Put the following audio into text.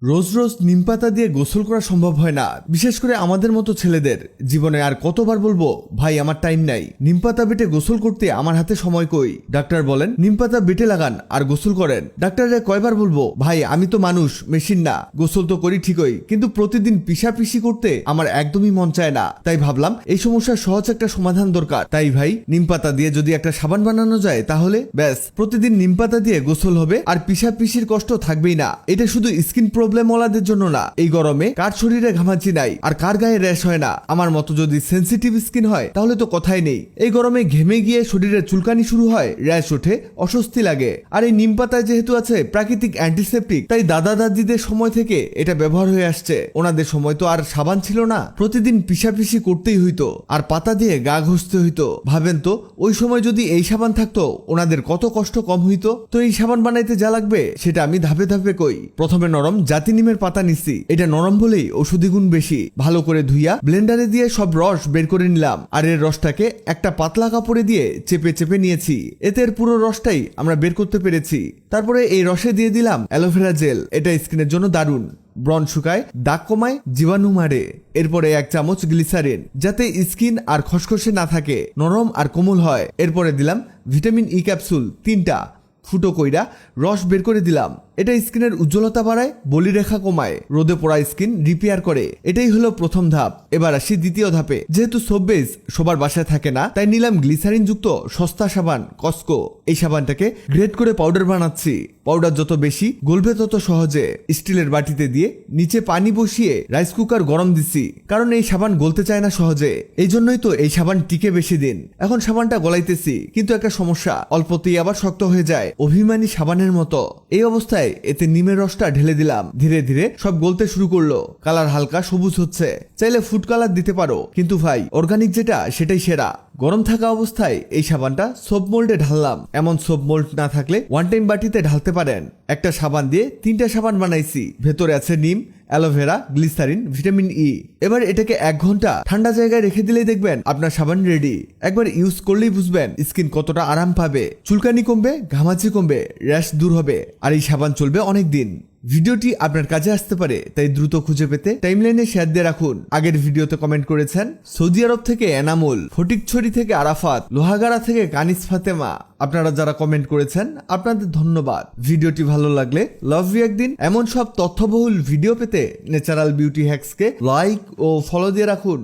রোজ রোজ নিমপাতা দিয়ে গোসল করা সম্ভব হয় না, বিশেষ করে আমাদের মতো ছেলেদের। জীবনে আর কতবার বলবো ভাই আমার টাইম নাই, নিমপাতা বেটে গোসল করতে আমার হাতে সময় কই। ডাক্তার বলেন নিমপাতা বেটে লাগান আর গোসল করেন। ডাক্তাররা কয়বার বলবো ভাই আমি তো মানুষ, মেশিন না, গোসল তো করি ঠিকই, কিন্তু প্রতিদিন পিষাপিষি করতে আমার একদমই মন চায় না। তাই ভাবলাম এই সমস্যার সহজ একটা সমাধান দরকার। তাই ভাই নিমপাতা দিয়ে যদি একটা সাবান বানানো যায় তাহলে ব্যাস প্রতিদিন নিমপাতা দিয়ে গোসল হবে আর পিষাপিষির কষ্ট থাকবেই না। এটা শুধু স্কিন প্রবলেমওয়ালাদের জন্য না, এই গরমে কার শরীরে ঘামাচি নাই আর কার গায়ে র্যাশ হয় না। আমার মতো যদি সেনসিটিভ স্কিন হয় তাহলে তো কথাই নেই। এই গরমে ঘেমে গিয়ে শরীরে চুলকানি শুরু হয়, র্যাশ ওঠে, অস্বস্তি লাগে। আর এই নিম পাতায় যেহেতু আছে প্রাকৃতিক অ্যান্টিসেপটিক, তাই দাদা দাদিদের সময় থেকে এটা ব্যবহার হয়ে আসছে। ওনাদের সময় তো আর সাবান ছিল না, প্রতিদিন পিষাপিষি করতেই হইতো আর পাতা দিয়ে গা ঘষতে হইতো। ভাবেন তো ওই সময় যদি এই সাবান থাকতো ওনাদের কত কষ্ট কম হইতো। তো এই সাবান বানাইতে যা লাগবে সেটা আমি ধাপে ধাপে কই। প্রথমে নরম জাতি নিমের পাতা নিছি, এটা নরম বলেই ঔষধি গুণ বেশি। ভালো করে ধুইয়া ব্লেন্ডারে দিয়ে সব রস বের করে নিলাম আর এর রসটাকে একটা পাতলা কাপড়ে দিয়ে চেপে চেপে নিয়েছি। এতে এর পুরো রসটাই আমরা বের করতে পেরেছি। তারপরে এই রসে দিয়ে দিলাম অ্যালোভেরা জেল, এটা স্কিনের জন্য দারুণ, ব্রণ শুকায়, দাগ কমায়, জীবাণু মারে। এরপরে 1 চামচ গ্লিসারিন, যাতে স্কিন আর খসখসে না থাকে, নরম আর কোমল হয়। এরপরে দিলাম ভিটামিন ই ক্যাপসুল 3টা, ফুটো কইরা রস বের করে দিলাম। এটা স্কিনের উজ্জ্বলতা বাড়ায়, বলিরেখা কমায়, রোদে পোড়া স্কিন রিপেয়ার করে। এটাই হলো প্রথম ধাপ। এবার আসি দ্বিতীয় ধাপে। যেহেতু সোপ বেস সবার বাসায় থাকে না, তাই নিলাম গ্লিসারিন যুক্ত সস্তা সাবান কসকো। এই সাবানটাকে গ্রেড করে পাউডার বানাচ্ছি। পাউডার যত বেশি গলবে তত সহজে। স্টিলের বাটিতে দিয়ে নিচে পানি বসিয়ে রাইস কুকার গরম দিছি, কারণ এই সাবান গলতে চায় না সহজে। এই জন্যই তো এই সাবান টিকে বেশি দিন। এখন সাবানটা গলাইতেছি, কিন্তু একটা সমস্যা, অল্পতেই আবার শক্ত হয়ে যায়, অভিমানী সাবানের মতো। এই অবস্থায় এতে নিমের রসটা ঢেলে দিলাম। ধীরে ধীরে সব গলতে শুরু করলো, কালার হালকা সবুজ হচ্ছে। চাইলে ফুড কালার দিতে পারো, কিন্তু ভাই অর্গানিক যেটা সেটাই সেরা। গরম থাকা অবস্থায় এই সাবানটা সোপ মোল্ডে ঢাললাম। এমন সোপ মোল্ড না থাকলে ওয়ান টাইম বাটিতে ঢালতে পারেন। একটা সাবান দিয়ে 3টা সাবান বানাইছি। ভেতরে আছে নিম, অ্যালোভেরা, গ্লিসারিন, ভিটামিন ই। এবার এটাকে 1 ঘন্টা ঠান্ডা জায়গায় রেখে দিলেই দেখবেন আপনার সাবান রেডি। একবার ইউজ করলেই বুঝবেন স্কিন কতটা আরাম পাবে, চুলকানি কমবে, ঘামাচি কমবে, র্যাশ দূর হবে। আর এই সাবান চলবে অনেক দিন। ভিডিওটি আপনার কাজে আসতে পারে, তাই দ্রুত খুঁজে পেতে টাইমলাইনে শেয়ার দিয়ে রাখুন। আগের ভিডিওতে কমেন্ট করেছেন সৌদি আরব থেকে এনামুল, ফটিকছড়ি থেকে আরাফাত, লোহাগাড়া থেকে কানিস ফাতেমা। আপনারা যারা কমেন্ট করেছেন আপনাদের ধন্যবাদ। ভিডিওটি ভালো লাগলে লাভ ইউ একদিন। এমন সব তথ্যবহুল ভিডিও পেতে ন্যাচারাল বিউটি হ্যাক্সকে লাইক ও ফলো দিয়ে রাখুন।